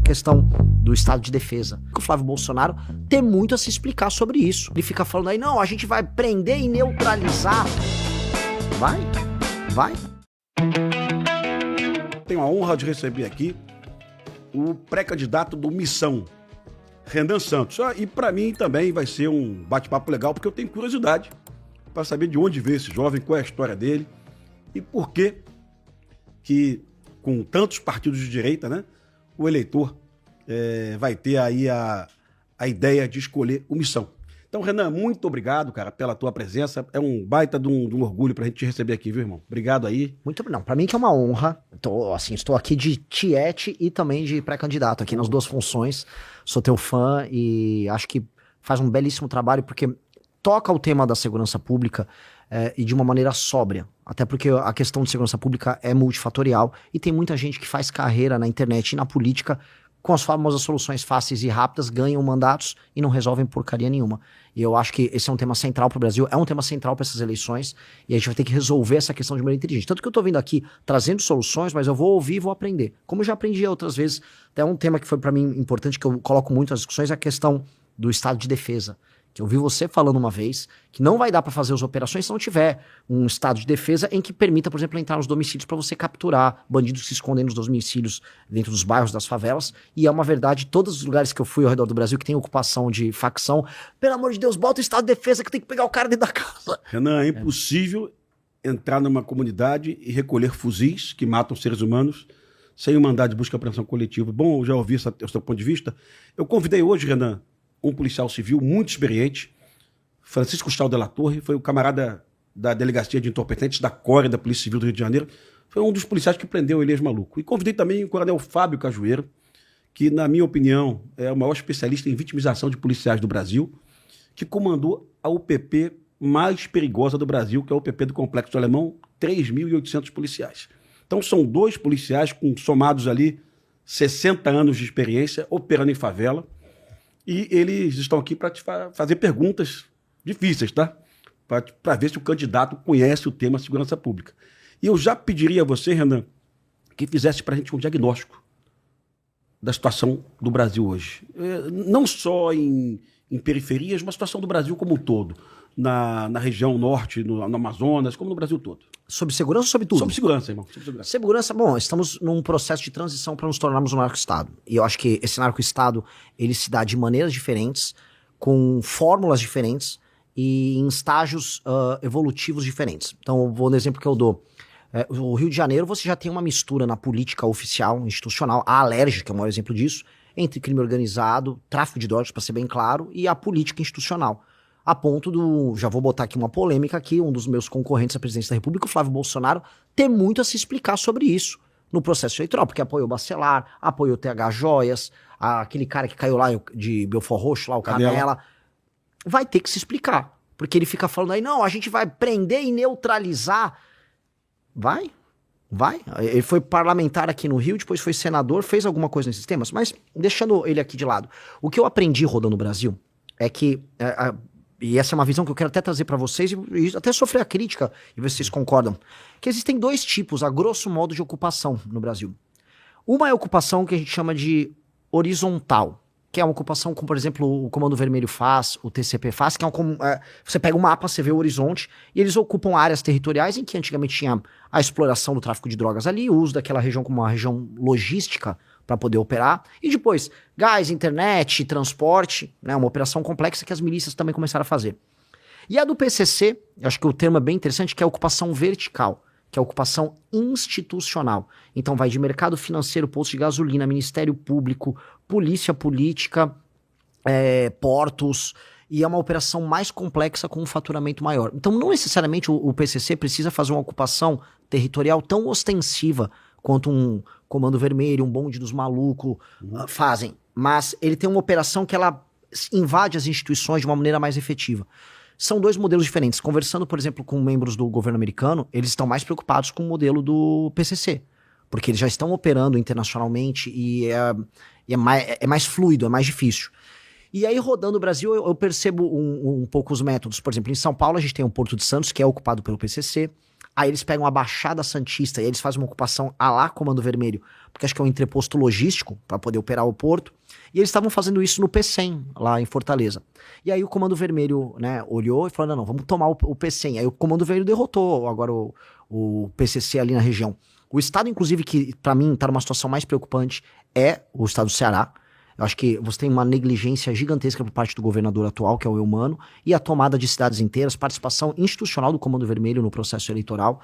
questão do estado de defesa. O Flávio Bolsonaro tem muito a se explicar sobre isso. Ele fica falando aí, não, a gente vai prender e neutralizar. Vai. Tenho a honra de receber aqui o pré-candidato do Missão, Renan Santos. E para mim também vai ser um bate-papo legal, porque eu tenho curiosidade para saber de onde veio esse jovem, qual é a história dele e por que com tantos partidos de direita, né, o eleitor vai ter aí a ideia de escolher o Missão. Então, Renan, muito obrigado, cara, pela tua presença. É um baita de um orgulho pra gente te receber aqui, viu, irmão? Obrigado aí. Não, pra mim que é uma honra. Estou aqui de tiete e também de pré-candidato aqui nas duas funções. Sou teu fã e acho que faz um belíssimo trabalho porque toca o tema da segurança pública e de uma maneira sóbria. Até porque a questão de segurança pública é multifatorial e tem muita gente que faz carreira na internet e na política com as famosas soluções fáceis e rápidas, ganham mandatos e não resolvem porcaria nenhuma. E eu acho que esse é um tema central para o Brasil, é um tema central para essas eleições, e a gente vai ter que resolver essa questão de maneira inteligente. Tanto que eu estou vindo aqui trazendo soluções, mas eu vou ouvir e vou aprender. Como eu já aprendi outras vezes, até um tema que foi para mim importante, que eu coloco muito nas discussões, é a questão do estado de defesa. Que eu vi você falando uma vez que não vai dar para fazer as operações se não tiver um estado de defesa em que permita, por exemplo, entrar nos domicílios para você capturar bandidos que se escondem nos domicílios dentro dos bairros, das favelas. E é uma verdade, todos os lugares que eu fui ao redor do Brasil que tem ocupação de facção, pelo amor de Deus, bota o estado de defesa que tem que pegar o cara dentro da casa. Renan, é impossível entrar numa comunidade e recolher fuzis que matam seres humanos sem um mandado de busca e apreensão coletiva. Bom, eu já ouvi o seu ponto de vista. Eu convidei hoje, Renan, um policial civil muito experiente, Francisco Chal de la Torre, foi o camarada da Delegacia de Entorpecentes da CORE, da Polícia Civil do Rio de Janeiro, foi um dos policiais que prendeu o Elias Maluco. E convidei também o coronel Fábio Cajueiro, que, na minha opinião, é o maior especialista em vitimização de policiais do Brasil, que comandou a UPP mais perigosa do Brasil, que é a UPP do Complexo do Alemão, 3.800 policiais. Então são dois policiais com somados ali 60 anos de experiência, operando em favela, e eles estão aqui para te fazer perguntas difíceis, tá? Para ver se o candidato conhece o tema segurança pública. E eu já pediria a você, Renan, que fizesse para a gente um diagnóstico da situação do Brasil hoje. Não só em periferias, mas a situação do Brasil como um todo. Na região norte, no Amazonas, como no Brasil todo. Sobre segurança ou sobre tudo? Sobre segurança, irmão. Sobre segurança. Segurança, bom, estamos num processo de transição para nos tornarmos um narco-estado. E eu acho que esse narco-estado, ele se dá de maneiras diferentes, com fórmulas diferentes e em estágios evolutivos diferentes. Então, eu vou no exemplo que eu dou. O Rio de Janeiro, você já tem uma mistura na política oficial, institucional, a Alerj, que é o maior exemplo disso, entre crime organizado, tráfico de drogas, para ser bem claro, e a política institucional. A ponto já vou botar aqui uma polêmica aqui, um dos meus concorrentes à presidência da República, o Flávio Bolsonaro, tem muito a se explicar sobre isso no processo eleitoral, porque apoiou o Bacelar, apoiou o TH Joias, aquele cara que caiu lá de Belfort Roxo, lá o Canela, vai ter que se explicar, porque ele fica falando aí, não, a gente vai prender e neutralizar. Vai. Ele foi parlamentar aqui no Rio, depois foi senador, fez alguma coisa nesses temas, mas deixando ele aqui de lado, o que eu aprendi rodando no Brasil é que... E essa é uma visão que eu quero até trazer para vocês e até sofrer a crítica e ver se vocês concordam. Que existem dois tipos, a grosso modo, de ocupação no Brasil. Uma é a ocupação que a gente chama de horizontal, que é uma ocupação como, por exemplo, o Comando Vermelho faz, o TCP faz, que é você pega um mapa, você vê o horizonte, e eles ocupam áreas territoriais em que antigamente tinha a exploração do tráfico de drogas ali, o uso daquela região como uma região logística para poder operar, e depois gás, internet, transporte, né, uma operação complexa que as milícias também começaram a fazer. E a do PCC, eu acho que o termo é bem interessante, que é a ocupação vertical, que é a ocupação institucional. Então vai de mercado financeiro, posto de gasolina, Ministério Público, polícia política, portos, e é uma operação mais complexa com um faturamento maior. Então não necessariamente o PCC precisa fazer uma ocupação territorial tão ostensiva quanto um Comando Vermelho, um bonde dos malucos fazem. Mas ele tem uma operação que ela invade as instituições de uma maneira mais efetiva. São dois modelos diferentes. Conversando, por exemplo, com membros do governo americano, eles estão mais preocupados com o modelo do PCC, porque eles já estão operando internacionalmente e é mais fluido, é mais difícil. E aí, rodando o Brasil, eu percebo um pouco os métodos. Por exemplo, em São Paulo, a gente tem o Porto de Santos, que é ocupado pelo PCC. Aí eles pegam a Baixada Santista e eles fazem uma ocupação à lá Comando Vermelho, porque acho que é um entreposto logístico para poder operar o porto. E eles estavam fazendo isso no P100, lá em Fortaleza. E aí o Comando Vermelho, né, olhou e falou, não, vamos tomar o P100. Aí o Comando Vermelho derrotou agora o PCC ali na região. O estado, inclusive, que para mim está numa situação mais preocupante é o estado do Ceará. Eu acho que você tem uma negligência gigantesca por parte do governador atual, que é o Eumano, e a tomada de cidades inteiras, participação institucional do Comando Vermelho no processo eleitoral.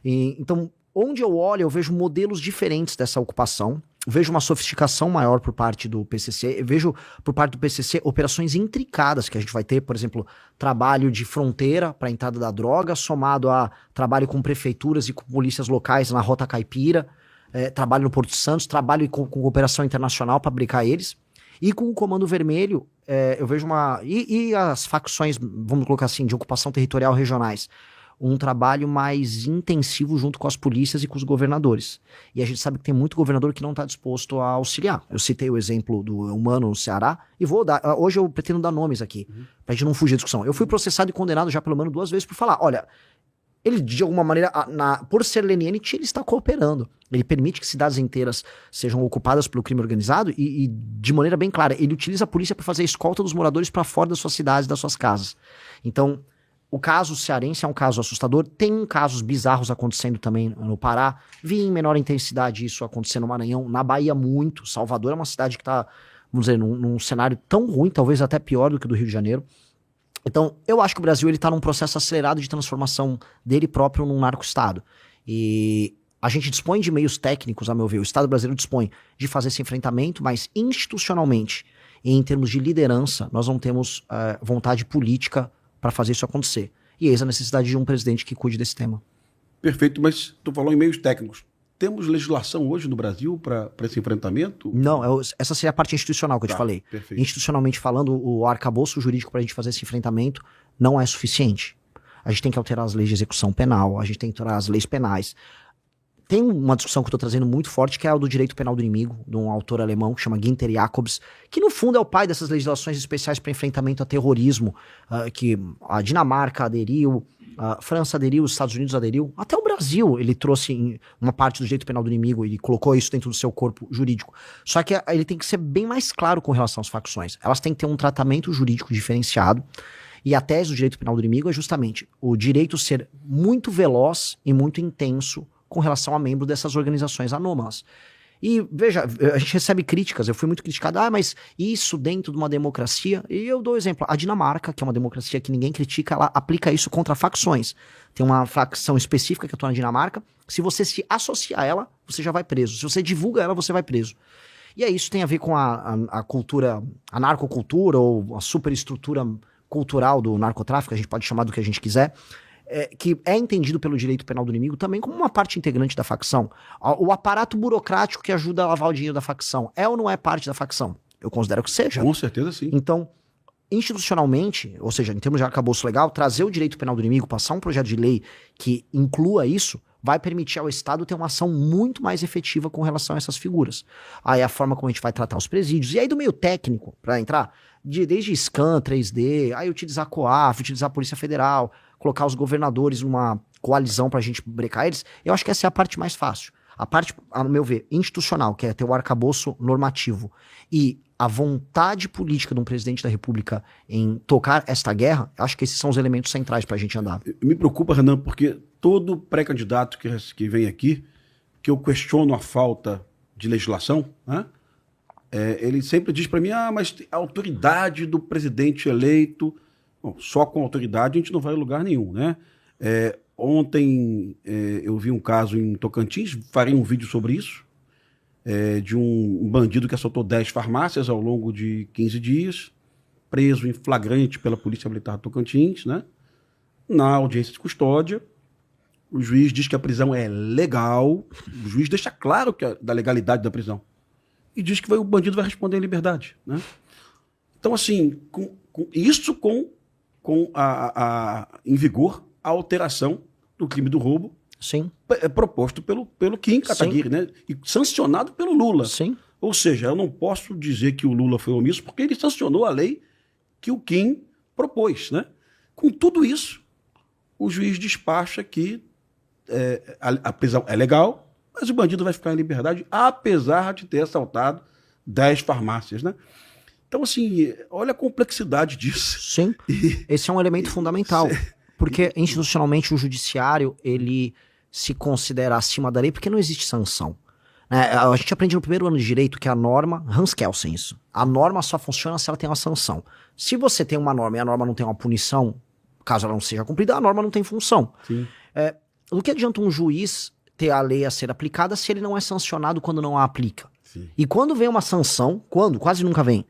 Então, onde eu olho, eu vejo modelos diferentes dessa ocupação, vejo uma sofisticação maior por parte do PCC, vejo por parte do PCC operações intricadas que a gente vai ter, por exemplo, trabalho de fronteira para a entrada da droga, somado a trabalho com prefeituras e com polícias locais na Rota Caipira, trabalho no Porto de Santos, trabalho com cooperação internacional para brincar eles. E com o Comando Vermelho, eu vejo uma... E as facções, vamos colocar assim, de ocupação territorial regionais. Um trabalho mais intensivo junto com as polícias e com os governadores. E a gente sabe que tem muito governador que não está disposto a auxiliar. Eu citei o exemplo do Eumano no Ceará, e vou dar... Hoje eu pretendo dar nomes aqui, pra gente não fugir da discussão. Eu fui processado e condenado já pelo menos 2 vezes por falar, olha... Ele, de alguma maneira, por ser leniente, ele está cooperando. Ele permite que cidades inteiras sejam ocupadas pelo crime organizado e de maneira bem clara, ele utiliza a polícia para fazer a escolta dos moradores para fora das suas cidades, das suas casas. Então, o caso cearense é um caso assustador. Tem casos bizarros acontecendo também no Pará. Vi em menor intensidade isso acontecendo no Maranhão. Na Bahia, muito. Salvador é uma cidade que está, vamos dizer, num cenário tão ruim, talvez até pior do que o do Rio de Janeiro. Então, eu acho que o Brasil está num processo acelerado de transformação dele próprio num narco-estado. E a gente dispõe de meios técnicos, a meu ver, o Estado brasileiro dispõe de fazer esse enfrentamento, mas institucionalmente e em termos de liderança, nós não temos vontade política para fazer isso acontecer. E eis a necessidade de um presidente que cuide desse tema. Perfeito, mas tu falou em meios técnicos. Temos legislação hoje no Brasil para esse enfrentamento? Não, essa seria a parte institucional que eu te falei. Perfeito. Institucionalmente falando, o arcabouço jurídico para a gente fazer esse enfrentamento não é suficiente. A gente tem que alterar as leis de execução penal, a gente tem que alterar as leis penais. Tem uma discussão que eu estou trazendo muito forte, que é a do direito penal do inimigo, de um autor alemão que chama Günther Jacobs, que no fundo é o pai dessas legislações especiais para enfrentamento a terrorismo, que a Dinamarca aderiu, a França aderiu, os Estados Unidos aderiu, até o Brasil ele trouxe uma parte do direito penal do inimigo e colocou isso dentro do seu corpo jurídico. Só que ele tem que ser bem mais claro com relação às facções. Elas têm que ter um tratamento jurídico diferenciado. E a tese do direito penal do inimigo é justamente o direito ser muito veloz e muito intenso com relação a membro dessas organizações anômalas. E veja, a gente recebe críticas, eu fui muito criticado, mas isso dentro de uma democracia, e eu dou exemplo, a Dinamarca, que é uma democracia que ninguém critica, ela aplica isso contra facções. Tem uma facção específica que atua na Dinamarca, se você se associar a ela, você já vai preso. Se você divulga ela, você vai preso. E aí isso tem a ver com a cultura, a narcocultura, ou a superestrutura cultural do narcotráfico, a gente pode chamar do que a gente quiser, que é entendido pelo direito penal do inimigo também como uma parte integrante da facção. O aparato burocrático que ajuda a lavar o dinheiro da facção é ou não é parte da facção? Eu considero que seja. Com certeza sim. Então, institucionalmente, ou seja, em termos de arcabouço legal, trazer o direito penal do inimigo, passar um projeto de lei que inclua isso, vai permitir ao Estado ter uma ação muito mais efetiva com relação a essas figuras. Aí a forma como a gente vai tratar os presídios, e aí do meio técnico, para entrar, desde scan, 3D, aí utilizar a COAF, utilizar a Polícia Federal, colocar os governadores numa coalizão pra gente brecar eles, eu acho que essa é a parte mais fácil. A parte, a meu ver, institucional, que é ter o arcabouço normativo e a vontade política de um presidente da República em tocar esta guerra, acho que esses são os elementos centrais pra gente andar. Me preocupa, Renan, porque todo pré-candidato que vem aqui, que eu questiono a falta de legislação, né? Ele sempre diz para mim, mas a autoridade do presidente eleito... Bom, só com autoridade a gente não vai a lugar nenhum, né? Ontem eu vi um caso em Tocantins, farei um vídeo sobre isso, de um bandido que assaltou 10 farmácias ao longo de 15 dias, preso em flagrante pela Polícia Militar de Tocantins, né? Na audiência de custódia, o juiz diz que a prisão é legal, o juiz deixa claro da legalidade da prisão, e diz que o bandido vai responder em liberdade, né? Então, assim, isso com em vigor a alteração do crime do roubo. Sim. Proposto pelo Kim Kataguiri, né? E sancionado pelo Lula. Sim. Ou seja, eu não posso dizer que o Lula foi omisso porque ele sancionou a lei que o Kim propôs, né? Com tudo isso, o juiz despacha que a prisão é legal, mas o bandido vai ficar em liberdade, apesar de ter assaltado 10 farmácias, né? Então, assim, olha a complexidade disso. Sim, esse é um elemento fundamental, porque institucionalmente o judiciário, ele se considera acima da lei porque não existe sanção. A gente aprende no primeiro ano de direito que a norma, Hans Kelsen isso, a norma só funciona se ela tem uma sanção. Se você tem uma norma e a norma não tem uma punição, caso ela não seja cumprida, a norma não tem função. Sim. Do que adianta um juiz ter a lei a ser aplicada se ele não é sancionado quando não a aplica? Sim. E quando vem uma sanção, quase nunca vem,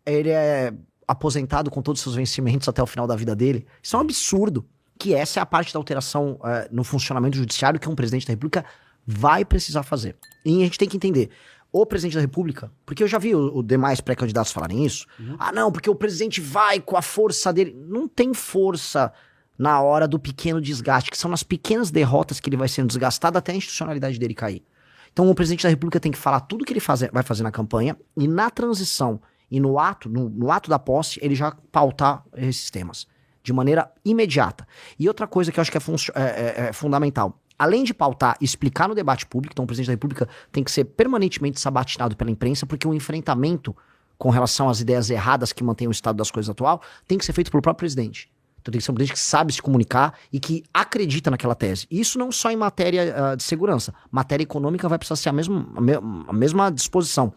ele é aposentado com todos os seus vencimentos até o final da vida dele. Isso é um absurdo, que essa é a parte da alteração no funcionamento judiciário que um presidente da República vai precisar fazer. E a gente tem que entender, o presidente da República, porque eu já vi os demais pré-candidatos falarem isso, não, porque o presidente vai com a força dele. Não tem força na hora do pequeno desgaste, que são nas pequenas derrotas que ele vai sendo desgastado até a institucionalidade dele cair. Então o presidente da República tem que falar tudo que ele vai fazer na campanha e na transição e no ato da posse ele já pautar esses temas de maneira imediata. E outra coisa que eu acho que é fundamental, além de pautar e explicar no debate público, então o presidente da República tem que ser permanentemente sabatinado pela imprensa, porque o enfrentamento com relação às ideias erradas que mantêm o estado das coisas atual tem que ser feito pelo próprio presidente. Então tem que ser um presidente que sabe se comunicar e que acredita naquela tese. E isso não só em matéria de segurança. Matéria econômica vai precisar ser a mesma disposição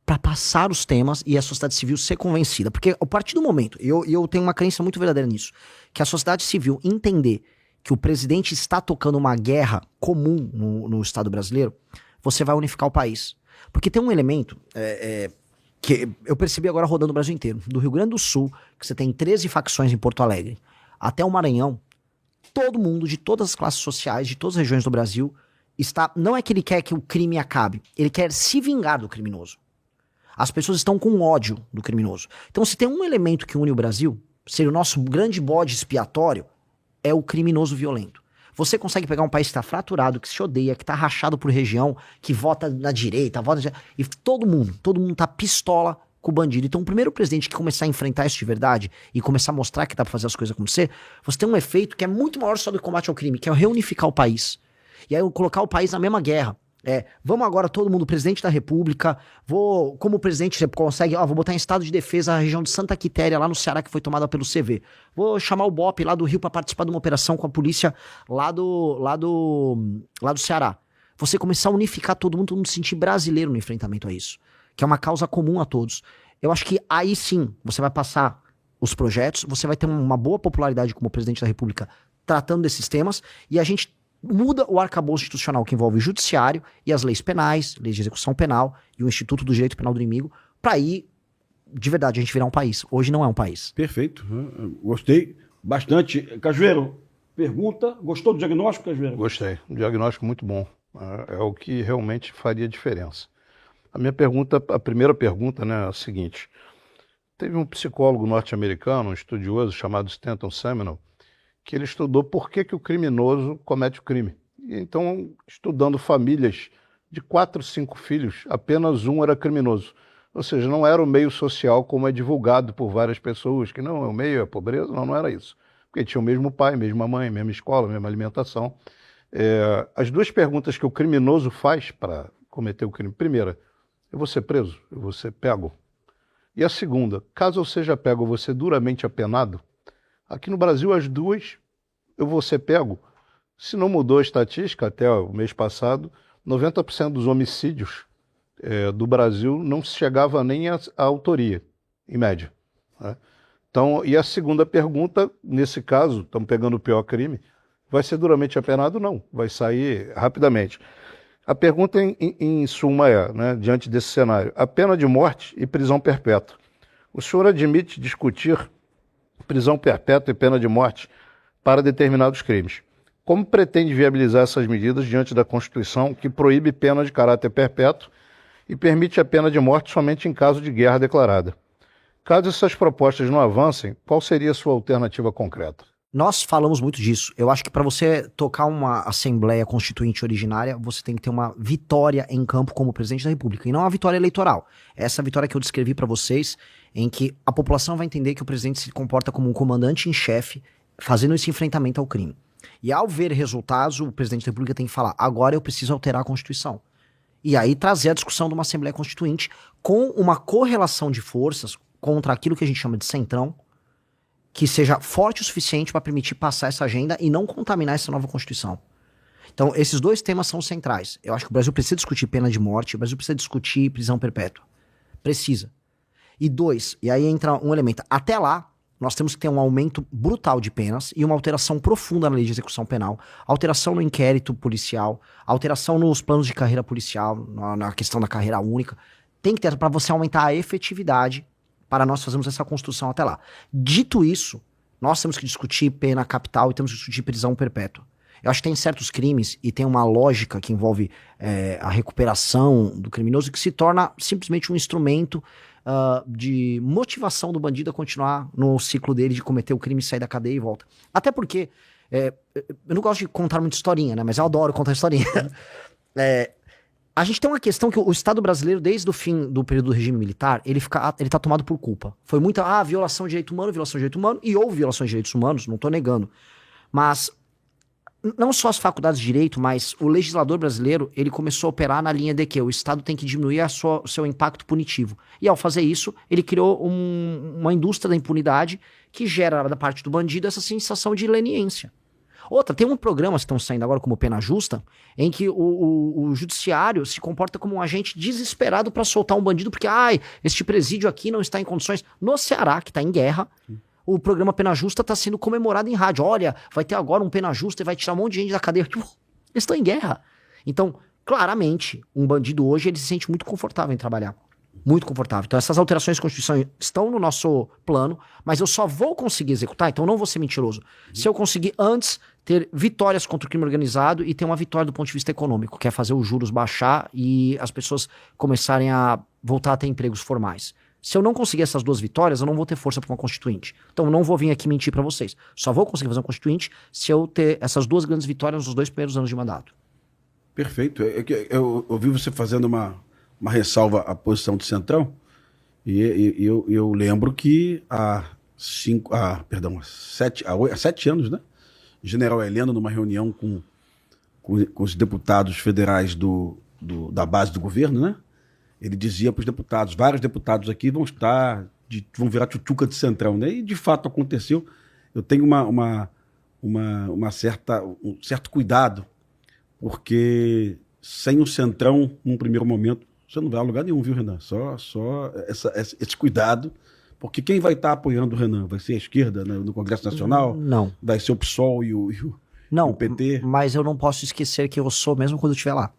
para passar os temas e a sociedade civil ser convencida. Porque a partir do momento, e eu tenho uma crença muito verdadeira nisso, que a sociedade civil entender que o presidente está tocando uma guerra comum no Estado brasileiro, você vai unificar o país. Porque tem um elemento que eu percebi agora rodando o Brasil inteiro. Do Rio Grande do Sul, que você tem 13 facções em Porto Alegre, até o Maranhão, todo mundo, de todas as classes sociais, de todas as regiões do Brasil, não é que ele quer que o crime acabe, ele quer se vingar do criminoso. As pessoas estão com ódio do criminoso. Então, se tem um elemento que une o Brasil, ser o nosso grande bode expiatório, é o criminoso violento. Você consegue pegar um país que está fraturado, que se odeia, que está rachado por região, que vota na direita, e todo mundo tá pistola com o bandido. Então o primeiro presidente que começar a enfrentar isso de verdade e começar a mostrar que dá pra fazer as coisas acontecer, você tem um efeito que é muito maior só do combate ao crime, que é reunificar o país. E aí colocar o país na mesma guerra. Vamos agora todo mundo, presidente da República, como presidente você consegue, vou botar em estado de defesa a região de Santa Quitéria, lá no Ceará, que foi tomada pelo CV. Vou chamar o BOP lá do Rio para participar de uma operação com a polícia lá do Ceará. Você começar a unificar todo mundo se sentir brasileiro no enfrentamento a isso, que é uma causa comum a todos. Eu acho que aí sim, você vai passar os projetos, você vai ter uma boa popularidade como presidente da República tratando desses temas, e a gente muda o arcabouço institucional que envolve o judiciário e as leis penais, leis de execução penal e o Instituto do Direito Penal do Inimigo, para aí, de verdade, a gente virar um país. Hoje não é um país. Perfeito. Gostei bastante. Cajueiro, pergunta. Gostou do diagnóstico, Cajueiro? Gostei. Um diagnóstico muito bom. É o que realmente faria diferença. A primeira pergunta, né, é a seguinte. Teve um psicólogo norte-americano, um estudioso chamado Stanton Seminole, que ele estudou por que o criminoso comete o crime. E então, estudando famílias de 4, 5 filhos, apenas um era criminoso. Ou seja, não era o meio social como é divulgado por várias pessoas, que não, o meio é pobreza, não era isso. Porque tinha o mesmo pai, mesma mãe, mesma escola, mesma alimentação. As duas perguntas que o criminoso faz para cometer o crime. Primeira, eu vou ser preso? Eu vou ser pego? E a segunda, caso eu seja pego, eu vou ser duramente apenado? Aqui no Brasil, as duas, eu vou ser pego. Se não mudou a estatística, até o mês passado, 90% dos homicídios do Brasil não chegava nem à autoria, em média. Né? Então, e a segunda pergunta, nesse caso, estamos pegando o pior crime, vai ser duramente apenado? Não, vai sair rapidamente. A pergunta, em suma, né, diante desse cenário, a pena de morte e prisão perpétua. O senhor admite discutir prisão perpétua e pena de morte para determinados crimes. Como pretende viabilizar essas medidas diante da Constituição, que proíbe pena de caráter perpétuo e permite a pena de morte somente em caso de guerra declarada? Caso essas propostas não avancem, qual seria a sua alternativa concreta? Nós falamos muito disso. Eu acho que para você tocar uma Assembleia Constituinte originária, você tem que ter uma vitória em campo como presidente da República, e não uma vitória eleitoral. Essa vitória que eu descrevi para vocês, em que a população vai entender que o presidente se comporta como um comandante em chefe, fazendo esse enfrentamento ao crime. E ao ver resultados, o presidente da República tem que falar, agora eu preciso alterar a Constituição. E aí trazer a discussão de uma Assembleia Constituinte com uma correlação de forças contra aquilo que a gente chama de centrão, que seja forte o suficiente para permitir passar essa agenda e não contaminar essa nova Constituição. Então, esses dois temas são centrais. Eu acho que o Brasil precisa discutir pena de morte, o Brasil precisa discutir prisão perpétua. Precisa. E dois, e aí entra um elemento. Até lá, nós temos que ter um aumento brutal de penas e uma alteração profunda na lei de execução penal, alteração no inquérito policial, alteração nos planos de carreira policial, na questão da carreira única. Tem que ter para você aumentar a efetividade para nós fazermos essa construção até lá. Dito isso, nós temos que discutir pena capital e temos que discutir prisão perpétua. Eu acho que tem certos crimes e tem uma lógica que envolve a recuperação do criminoso que se torna simplesmente um instrumento de motivação do bandido a continuar no ciclo dele de cometer o crime, sair da cadeia e volta. Até porque, eu não gosto de contar muita historinha, né? Mas eu adoro contar historinha. A gente tem uma questão que o Estado brasileiro, desde o fim do período do regime militar, ele tá tomado por culpa. Foi muita, violação de direito humano, e houve violações de direitos humanos, não tô negando. Mas não só as faculdades de direito, mas o legislador brasileiro, ele começou a operar na linha de que o Estado tem que diminuir o seu impacto punitivo. E ao fazer isso, ele criou uma indústria da impunidade que gera da parte do bandido essa sensação de leniência. Outra, tem um programa que estão saindo agora como Pena Justa, em que o judiciário se comporta como um agente desesperado para soltar um bandido, porque, este presídio aqui não está em condições. No Ceará, que está em guerra, o programa Pena Justa está sendo comemorado em rádio. Olha, vai ter agora um Pena Justa e vai tirar um monte de gente da cadeia. Tipo, eles estão em guerra. Então, claramente, um bandido hoje, ele se sente muito confortável em trabalhar. Muito confortável. Então, essas alterações de Constituição estão no nosso plano, mas eu só vou conseguir executar, então não vou ser mentiroso, se eu conseguir antes ter vitórias contra o crime organizado e ter uma vitória do ponto de vista econômico, que é fazer os juros baixar e as pessoas começarem a voltar a ter empregos formais. Se eu não conseguir essas duas vitórias, eu não vou ter força para uma constituinte. Então eu não vou vir aqui mentir para vocês. Só vou conseguir fazer uma constituinte se eu ter essas duas grandes vitórias nos 2 primeiros anos de mandato. Perfeito. Eu ouvi você fazendo uma ressalva à posição do Centrão, e eu lembro que há 7 anos, né? O general Heleno, numa reunião com os deputados federais da base do governo, né? Ele dizia para os deputados, vários deputados aqui vão virar tchutchuca de Centrão, né? E de fato aconteceu. Eu tenho um certo cuidado, porque sem o Centrão, num primeiro momento, você não vai a lugar nenhum, viu, Renan? Só esse cuidado, porque quem vai estar apoiando o Renan? Vai ser a esquerda, né, no Congresso Nacional? Não. Vai ser o PSOL e o PT? Mas eu não posso esquecer que eu sou mesmo quando eu estiver lá.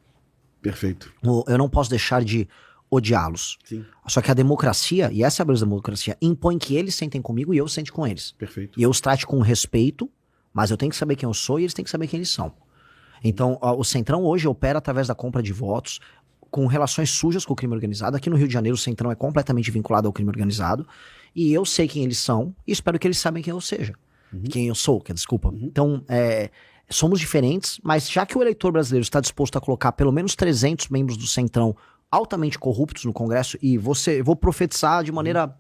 Perfeito. Eu não posso deixar de odiá-los. Sim. Só que a democracia, e essa é a beleza da democracia, impõe que eles sentem comigo e eu sente com eles. Perfeito. E eu os trate com respeito, mas eu tenho que saber quem eu sou e eles têm que saber quem eles são. Então, o Centrão hoje opera através da compra de votos, com relações sujas com o crime organizado. Aqui no Rio de Janeiro, o Centrão é completamente vinculado ao crime organizado. E eu sei quem eles são e espero que eles saibam quem eu seja. Quem eu sou, desculpa. Então, somos diferentes, mas já que o eleitor brasileiro está disposto a colocar pelo menos 300 membros do Centrão altamente corruptos no Congresso, e vou profetizar de maneira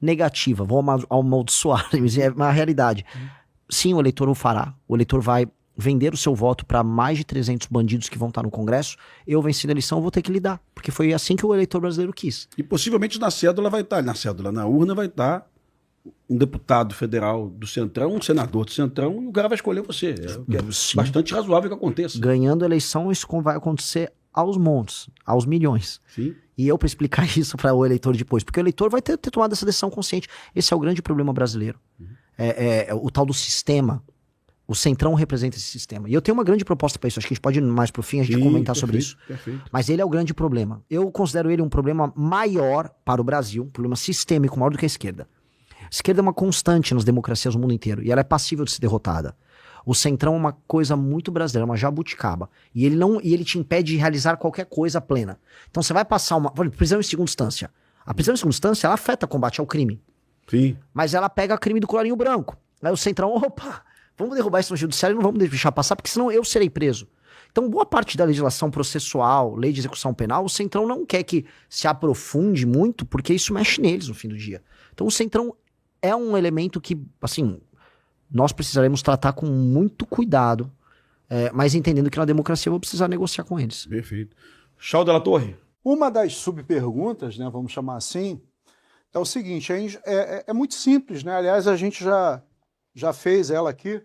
negativa, vou amaldiçoar, mas é uma realidade. Sim, o eleitor o fará. O eleitor vai vender o seu voto para mais de 300 bandidos que vão estar no Congresso. Eu venci na eleição, vou ter que lidar, porque foi assim que o eleitor brasileiro quis. E possivelmente na cédula vai estar, na urna vai estar um deputado federal do Centrão, um senador do Centrão, e o cara vai escolher você. É bastante razoável que aconteça. Ganhando a eleição, isso vai acontecer aos montes, aos milhões. Sim. E eu para explicar isso para o eleitor depois, porque o eleitor vai ter tomado essa decisão consciente. Esse é o grande problema brasileiro. O tal do sistema. O Centrão representa esse sistema. E eu tenho uma grande proposta para isso. Acho que a gente pode ir mais pro fim, a gente comentar sobre isso. Perfeito. Mas ele é o grande problema. Eu considero ele um problema maior para o Brasil, um problema sistêmico maior do que a esquerda. A esquerda é uma constante nas democracias do mundo inteiro. E ela é passível de ser derrotada. O Centrão é uma coisa muito brasileira, uma jabuticaba. E ele te impede de realizar qualquer coisa plena. Então você vai passar prisão em segunda instância. A prisão em segunda instância, ela afeta o combate ao crime. Sim. Mas ela pega crime do colarinho branco. Aí o Centrão, vamos derrubar isso no judiciário e não vamos deixar passar, porque senão eu serei preso. Então, boa parte da legislação processual, lei de execução penal, o Centrão não quer que se aprofunde muito, porque isso mexe neles no fim do dia. Então, o Centrão é um elemento que, assim, nós precisaremos tratar com muito cuidado, mas entendendo que na democracia eu vou precisar negociar com eles. Perfeito. Chau Della Torre. Uma das subperguntas, né, vamos chamar assim, é o seguinte, é muito simples, né? Aliás, a gente já fez ela aqui.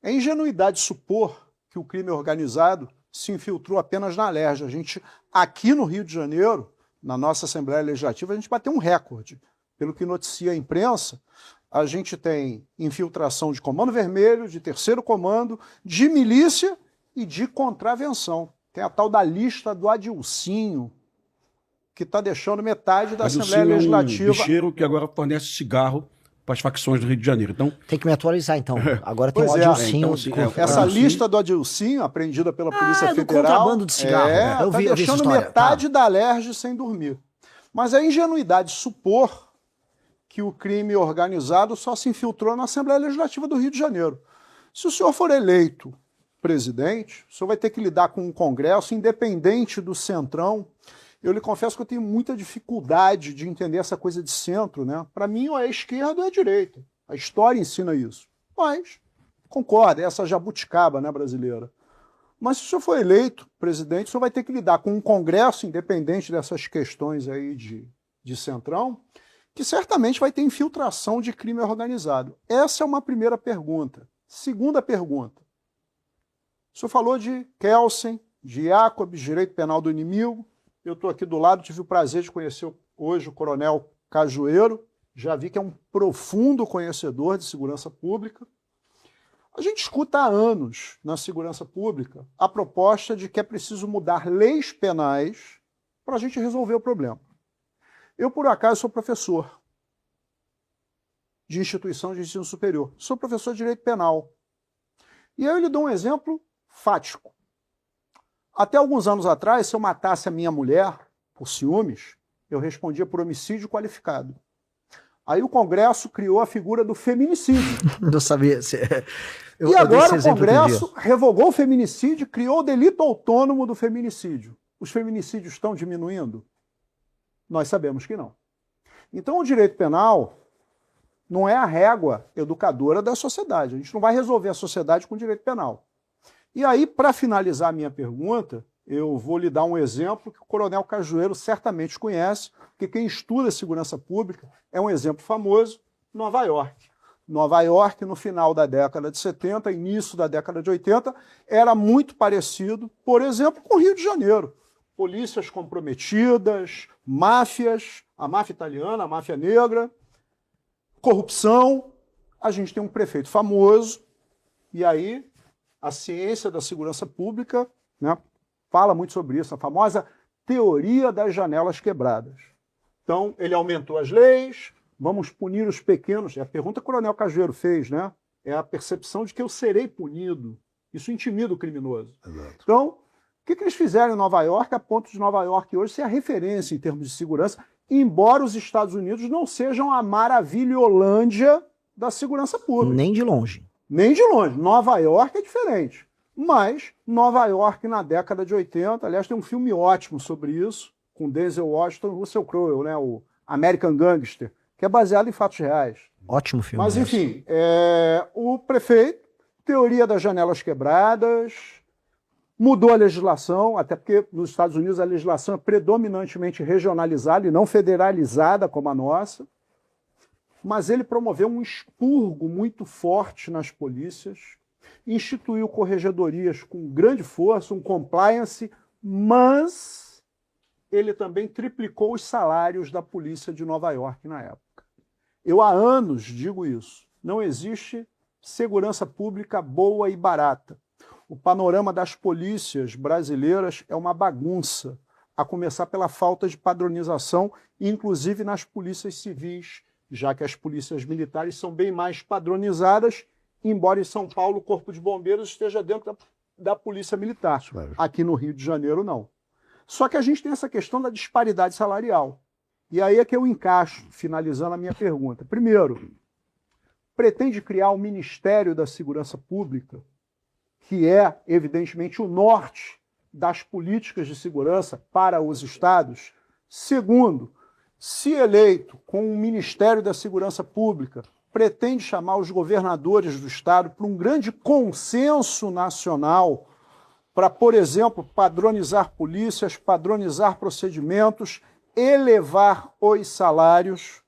É ingenuidade supor que o crime organizado se infiltrou apenas na Alerj. A gente, aqui no Rio de Janeiro, na nossa Assembleia Legislativa, a gente bateu um recorde. Pelo que noticia a imprensa, a gente tem infiltração de Comando Vermelho, de Terceiro Comando, de milícia e de contravenção. Tem a tal da lista do Adilcinho, que está deixando metade da Assembleia Legislativa. É um bicheiro que agora fornece cigarro para as facções do Rio de Janeiro. Então, tem que me atualizar, então. Agora tem Pois o Adilcinho. Essa lista do Adilcinho, apreendida pela Polícia Federal... do contrabando de cigarro. Está deixando metade da Alerj sem dormir. Mas é ingenuidade supor que o crime organizado só se infiltrou na Assembleia Legislativa do Rio de Janeiro. Se o senhor for eleito presidente, o senhor vai ter que lidar com um Congresso independente do Centrão. Eu lhe confesso que eu tenho muita dificuldade de entender essa coisa de centro, né? Para mim, ou é esquerda ou é direita. A história ensina isso. Mas, concordo, é essa jabuticaba, né, brasileira. Mas se o senhor for eleito presidente, o senhor vai ter que lidar com um Congresso independente dessas questões aí de Centrão, que certamente vai ter infiltração de crime organizado. Essa é uma primeira pergunta. Segunda pergunta. O senhor falou de Kelsen, de Jacobs, direito penal do inimigo. Eu estou aqui do lado, tive o prazer de conhecer hoje o coronel Cajueiro, já vi que é um profundo conhecedor de segurança pública. A gente escuta há anos na segurança pública a proposta de que é preciso mudar leis penais para a gente resolver o problema. Eu, por acaso, sou professor de instituição de ensino superior, sou professor de direito penal. E aí eu lhe dou um exemplo fático. Até alguns anos atrás, se eu matasse a minha mulher por ciúmes, eu respondia por homicídio qualificado. Aí o Congresso criou a figura do feminicídio. Não sabia. E agora o Congresso revogou o feminicídio, criou o delito autônomo do feminicídio. Os feminicídios estão diminuindo? Nós sabemos que não. Então o direito penal não é a régua educadora da sociedade. A gente não vai resolver a sociedade com o direito penal. E aí, para finalizar a minha pergunta, eu vou lhe dar um exemplo que o coronel Cajueiro certamente conhece, porque quem estuda segurança pública é um exemplo famoso, Nova York. Nova York, no final da década de 70, início da década de 80, era muito parecido, por exemplo, com o Rio de Janeiro. Polícias comprometidas, máfias, a máfia italiana, a máfia negra, corrupção. A gente tem um prefeito famoso, e aí a ciência da segurança pública, né, fala muito sobre isso, a famosa teoria das janelas quebradas. Então, ele aumentou as leis, vamos punir os pequenos. É a pergunta que o coronel Cajueiro fez, né? É a percepção de que eu serei punido. Isso intimida o criminoso. Exato. Então, o que eles fizeram em Nova York, a ponto de Nova York hoje ser a referência em termos de segurança, embora os Estados Unidos não sejam a maravilholândia da segurança pública. Nem de longe. Nem de longe. Nova York é diferente. Mas Nova York na década de 80, aliás, tem um filme ótimo sobre isso, com Denzel Washington e Russell Crowe, né, o American Gangster, que é baseado em fatos reais. Ótimo filme. Mas, enfim, o prefeito, teoria das janelas quebradas, mudou a legislação, até porque nos Estados Unidos a legislação é predominantemente regionalizada e não federalizada como a nossa. Mas ele promoveu um expurgo muito forte nas polícias, instituiu corregedorias com grande força, um compliance, mas ele também triplicou os salários da polícia de Nova York na época. Eu há anos digo isso. Não existe segurança pública boa e barata. O panorama das polícias brasileiras é uma bagunça, a começar pela falta de padronização, inclusive nas polícias civis, já que as polícias militares são bem mais padronizadas, embora em São Paulo o Corpo de Bombeiros esteja dentro da Polícia Militar. Aqui no Rio de Janeiro, não. Só que a gente tem essa questão da disparidade salarial. E aí é que eu encaixo, finalizando a minha pergunta. Primeiro, pretende criar o Ministério da Segurança Pública, que é, evidentemente, o norte das políticas de segurança para os estados. Segundo, se eleito com o Ministério da Segurança Pública, pretende chamar os governadores do Estado para um grande consenso nacional para, por exemplo, padronizar polícias, padronizar procedimentos, elevar os salários,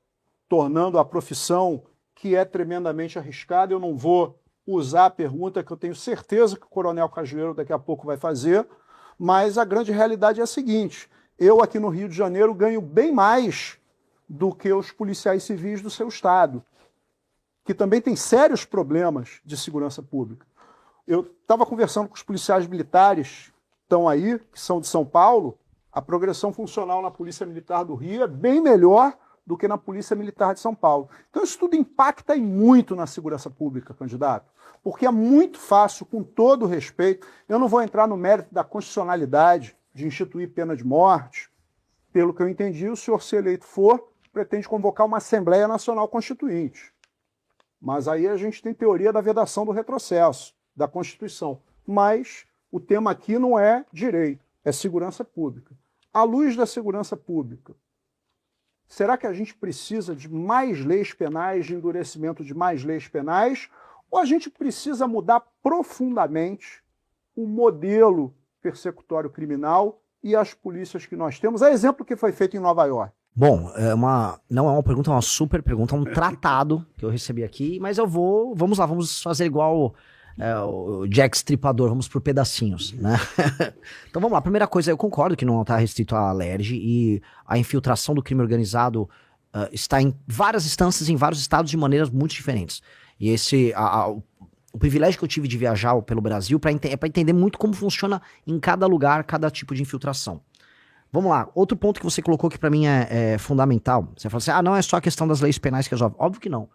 tornando a profissão, que é tremendamente arriscada. Eu não vou usar a pergunta que eu tenho certeza que o Coronel Cajueiro daqui a pouco vai fazer, mas a grande realidade é a seguinte: eu aqui no Rio de Janeiro ganho bem mais do que os policiais civis do seu estado, que também tem sérios problemas de segurança pública. Eu estava conversando com os policiais militares que estão aí, que são de São Paulo. A progressão funcional na Polícia Militar do Rio é bem melhor do que na Polícia Militar de São Paulo. Então isso tudo impacta e muito na segurança pública, candidato, porque é muito fácil, com todo respeito, eu não vou entrar no mérito da constitucionalidade de instituir pena de morte. Pelo que eu entendi, o senhor, se eleito for, pretende convocar uma Assembleia Nacional Constituinte. Mas aí a gente tem teoria da vedação do retrocesso, da Constituição. Mas o tema aqui não é direito, é segurança pública. À luz da segurança pública, será que a gente precisa de mais leis penais, de endurecimento de mais leis penais, ou a gente precisa mudar profundamente o modelo persecutório criminal e as polícias que nós temos? É exemplo que foi feito em Nova York. Bom, não é uma pergunta, é uma super pergunta, é um tratado que eu recebi aqui, mas vamos lá, vamos fazer igual o Jack Stripador, vamos por pedacinhos, né? Então vamos lá, primeira coisa, eu concordo que não está restrito à LERJ e a infiltração do crime organizado está em várias instâncias, em vários estados de maneiras muito diferentes. E o privilégio que eu tive de viajar pelo Brasil é para entender muito como funciona em cada lugar, cada tipo de infiltração. Vamos lá, outro ponto que você colocou que pra mim é fundamental. Você fala assim, não é só a questão das leis penais que resolve. Óbvio que não.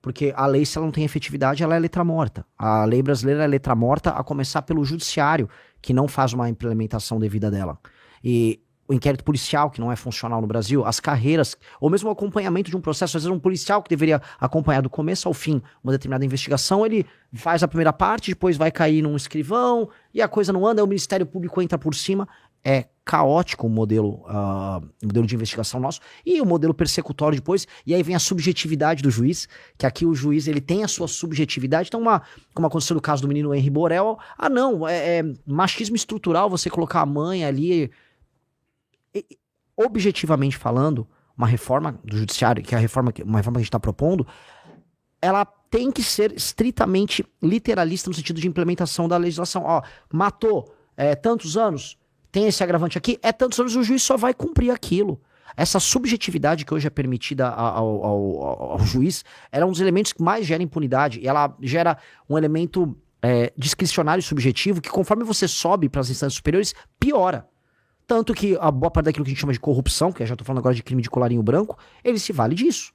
Porque a lei, se ela não tem efetividade, ela é letra morta. A lei brasileira é letra morta, a começar pelo judiciário, que não faz uma implementação devida dela. E o inquérito policial, que não é funcional no Brasil, as carreiras, ou mesmo o acompanhamento de um processo, às vezes um policial que deveria acompanhar do começo ao fim uma determinada investigação, ele faz a primeira parte, depois vai cair num escrivão, e a coisa não anda, aí o Ministério Público entra por cima. É caótico o modelo de investigação nosso e o modelo persecutório depois, e aí vem a subjetividade do juiz, que aqui o juiz ele tem a sua subjetividade. Então, como aconteceu no caso do menino Henri Borel, não, é machismo estrutural você colocar a mãe ali. Objetivamente falando, uma reforma do judiciário, que é uma reforma que a gente está propondo, ela tem que ser estritamente literalista no sentido de implementação da legislação. Matou tantos anos, tem esse agravante aqui, tantos anos, o juiz só vai cumprir aquilo. Essa subjetividade que hoje é permitida ao juiz, ela é um dos elementos que mais gera impunidade, e ela gera um elemento discricionário e subjetivo que, conforme você sobe para as instâncias superiores, piora. Tanto que a boa parte daquilo que a gente chama de corrupção, que eu já estou falando agora de crime de colarinho branco, ele se vale disso.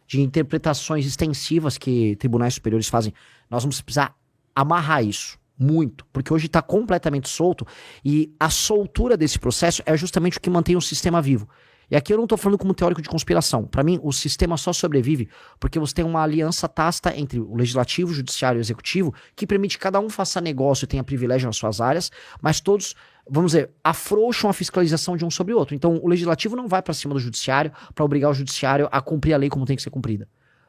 De interpretações extensivas que tribunais superiores fazem. Nós vamos precisar amarrar isso. Muito, porque hoje está completamente solto e a soltura desse processo é justamente o que mantém o sistema vivo. E aqui eu não estou falando como teórico de conspiração. Para mim, o sistema só sobrevive porque você tem uma aliança tácita entre o legislativo, o judiciário e o executivo que permite que cada um faça negócio e tenha privilégio nas suas áreas, mas todos, vamos dizer, afrouxam a fiscalização de um sobre o outro. Então, o legislativo não vai para cima do judiciário para obrigar o judiciário a cumprir a lei como tem que ser cumprida.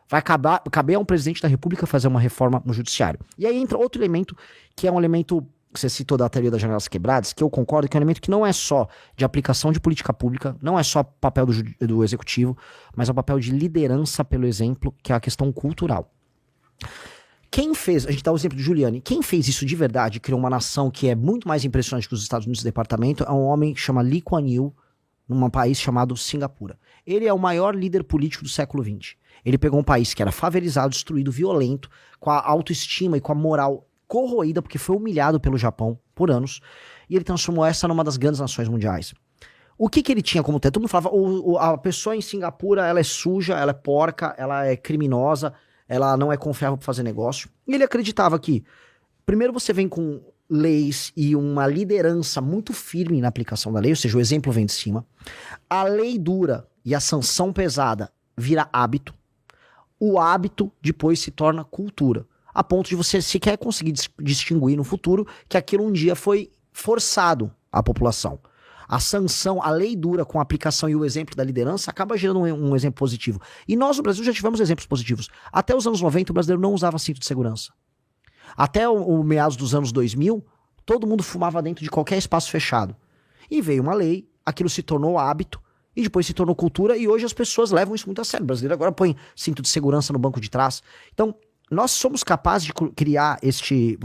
Vai caber a um presidente da República fazer uma reforma no judiciário. E aí entra outro elemento, que é um elemento que você citou da teoria das janelas quebradas, que eu concordo que é um elemento que não é só de aplicação de política pública, não é só papel do executivo, mas é o papel de liderança pelo exemplo, que é a questão cultural. Quem fez, a gente dá o exemplo de Giuliani, quem fez isso de verdade, criou uma nação que é muito mais impressionante que os Estados Unidos do departamento, é um homem que chama Lee Kuan Yew, num país chamado Singapura. Ele é o maior líder político do século XX. Ele pegou um país que era favelizado, destruído, violento, com a autoestima e com a moral corroída, porque foi humilhado pelo Japão por anos, e ele transformou essa numa das grandes nações mundiais. O que ele tinha como teto? Todo mundo falava, a pessoa em Singapura, ela é suja, ela é porca, ela é criminosa, ela não é confiável para fazer negócio. E ele acreditava que, primeiro você vem com leis e uma liderança muito firme na aplicação da lei, ou seja, o exemplo vem de cima. A lei dura e a sanção pesada vira hábito. O hábito depois se torna cultura, a ponto de você sequer conseguir distinguir no futuro que aquilo um dia foi forçado à população. a sanção, a lei dura com a aplicação e o exemplo da liderança acaba gerando um exemplo positivo. E nós no Brasil já tivemos exemplos positivos. Até os anos 90 o brasileiro não usava cinto de segurança. Até o meados dos anos 2000, todo mundo fumava dentro de qualquer espaço fechado. E veio uma lei, aquilo se tornou hábito, e depois se tornou cultura, e hoje as pessoas levam isso muito a sério. O brasileiro agora põe cinto de segurança no banco de trás. Então, nós somos capazes de criar esse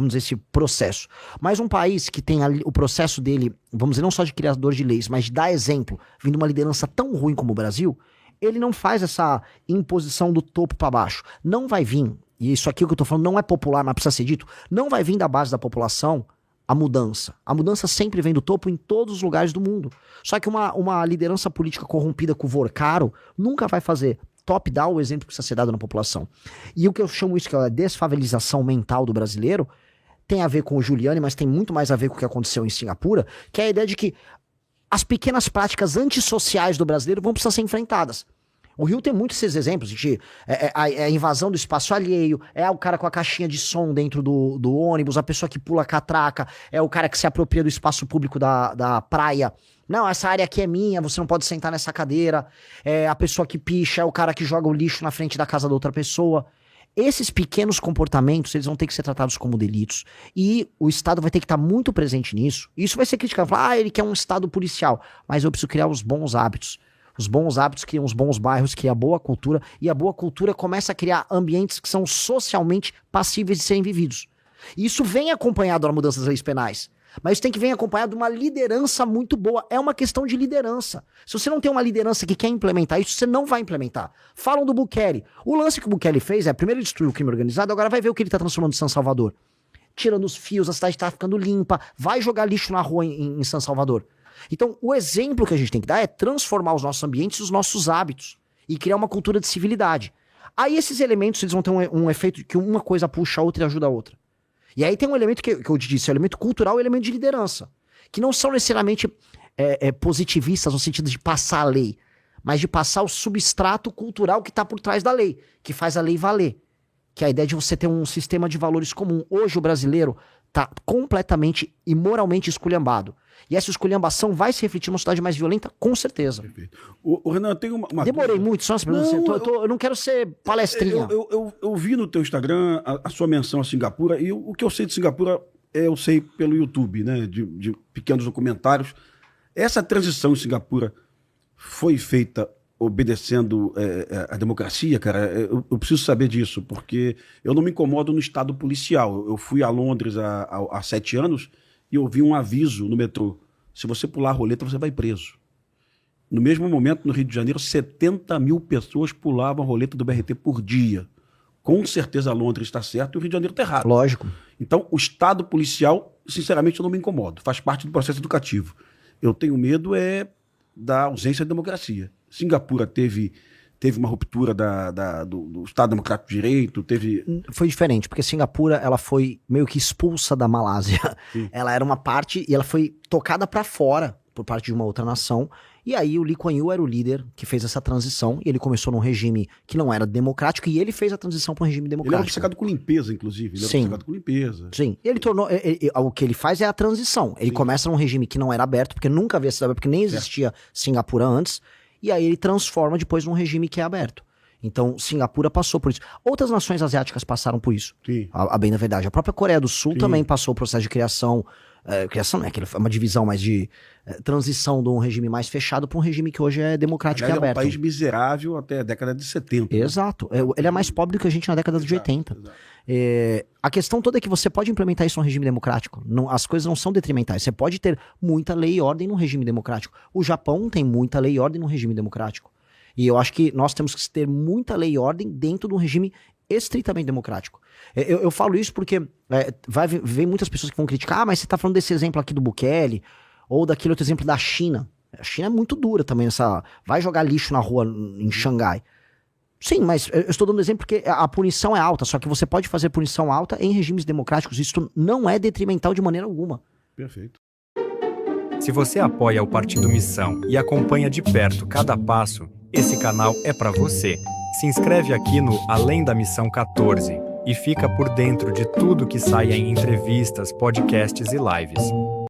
processo. Mas um país que tem o processo dele, vamos dizer, não só de criador de leis, mas de dar exemplo, vindo uma liderança tão ruim como o Brasil, ele não faz essa imposição do topo para baixo. Não vai vir, e isso aqui que eu tô falando não é popular, mas precisa ser dito, não vai vir da base da população a mudança. A mudança sempre vem do topo em todos os lugares do mundo. Só que uma liderança política corrompida com o caro nunca vai fazer top-down o exemplo que precisa ser dado na população. E o que eu chamo isso que é a desfavelização mental do brasileiro tem a ver com o Giuliani, mas tem muito mais a ver com o que aconteceu em Singapura, que é a ideia de que as pequenas práticas antissociais do brasileiro vão precisar ser enfrentadas. O Rio tem muitos esses exemplos de a invasão do espaço alheio, é o cara com a caixinha de som dentro do ônibus, a pessoa que pula a catraca, é o cara que se apropria do espaço público da praia. Não, essa área aqui é minha, você não pode sentar nessa cadeira. É a pessoa que picha, é o cara que joga o lixo na frente da casa da outra pessoa. Esses pequenos comportamentos, eles vão ter que ser tratados como delitos. E o Estado vai ter que estar muito presente nisso. Isso vai ser criticado. Falar, ele quer um Estado policial. Mas eu preciso criar os bons hábitos. Os bons hábitos criam os bons bairros, criam a boa cultura. E a boa cultura começa a criar ambientes que são socialmente passíveis de serem vividos. E isso vem acompanhado da mudança das leis penais. Mas isso tem que vir acompanhado de uma liderança muito boa. É uma questão de liderança. Se você não tem uma liderança que quer implementar isso, você não vai implementar. Falam do Bukele. O lance que o Bukele fez é, primeiro ele destruiu o crime organizado, agora vai ver o que ele tá transformando em São Salvador. Tirando os fios, a cidade tá ficando limpa, vai jogar lixo na rua em São Salvador. Então, o exemplo que a gente tem que dar é transformar os nossos ambientes e os nossos hábitos. E criar uma cultura de civilidade. Aí esses elementos, eles vão ter um efeito que uma coisa puxa a outra e ajuda a outra. E aí tem um elemento que eu te disse, é o elemento cultural e o elemento de liderança, que não são necessariamente positivistas no sentido de passar a lei, mas de passar o substrato cultural que está por trás da lei, que faz a lei valer, que é a ideia de você ter um sistema de valores comum. Hoje o brasileiro está completamente e moralmente esculhambado. E essa esculhambação vai se refletir numa sociedade mais violenta, com certeza. Perfeito. O Renan, tem uma Demorei muito, só eu não quero ser palestrinha. Eu vi no teu Instagram a sua menção a Singapura, e o que eu sei de Singapura, eu sei pelo YouTube, né, de pequenos documentários. Essa transição em Singapura foi feita obedecendo a democracia, cara? Eu preciso saber disso, porque eu não me incomodo no estado policial. Eu fui a Londres há 7 anos e eu vi um aviso no metrô: se você pular a roleta, você vai preso. No mesmo momento, no Rio de Janeiro, 70 mil pessoas pulavam a roleta do BRT por dia. Com certeza Londres está certo e o Rio de Janeiro está errado. Lógico. Então, o estado policial, sinceramente, eu não me incomodo. Faz parte do processo educativo. Eu tenho medo da ausência de democracia. Singapura teve uma ruptura do Estado Democrático de Direito, Foi diferente, porque Singapura, ela foi meio que expulsa da Malásia. Sim. Ela era uma parte, e ela foi tocada para fora por parte de uma outra nação, e aí o Lee Kuan Yew era o líder que fez essa transição, e ele começou num regime que não era democrático, e ele fez a transição para um regime Ele era democrático. obcecado com limpeza, inclusive. Ele era Sim. obcecado com limpeza. Sim, ele tornou, o que ele faz é a transição. Ele Sim. começa num regime que não era aberto, porque nunca havia sido aberto, porque nem existia Singapura antes, e aí ele transforma depois num regime que é aberto. Então, Singapura passou por isso. Outras nações asiáticas passaram por isso. Sim. A bem da verdade. A própria Coreia do Sul Sim. também passou o processo de criação. Criação não é aquilo, é uma divisão, mas de transição de um regime mais fechado para um regime que hoje é democrático Aliás, e aberto. É um país miserável até a década de 70. Exato. Ele é mais pobre do que a gente na década de 80. Exato. A questão toda é que você pode implementar isso num regime democrático. As coisas não são detrimentais. Você pode ter muita lei e ordem num regime democrático. O Japão tem muita lei e ordem num regime democrático. E eu acho que nós temos que ter muita lei e ordem dentro de um regime estritamente democrático. Eu falo isso porque vem muitas pessoas que vão criticar, mas você está falando desse exemplo aqui do Bukele, ou daquele outro exemplo da China. A China é muito dura também, vai jogar lixo na rua em Xangai. Sim, mas eu estou dando exemplo porque a punição é alta, só que você pode fazer punição alta em regimes democráticos. Isso não é detrimental de maneira alguma. Perfeito. Se você apoia o Partido Missão e acompanha de perto cada passo, esse canal é para você. Se inscreve aqui no Além da Missão 14 e fica por dentro de tudo que sai em entrevistas, podcasts e lives.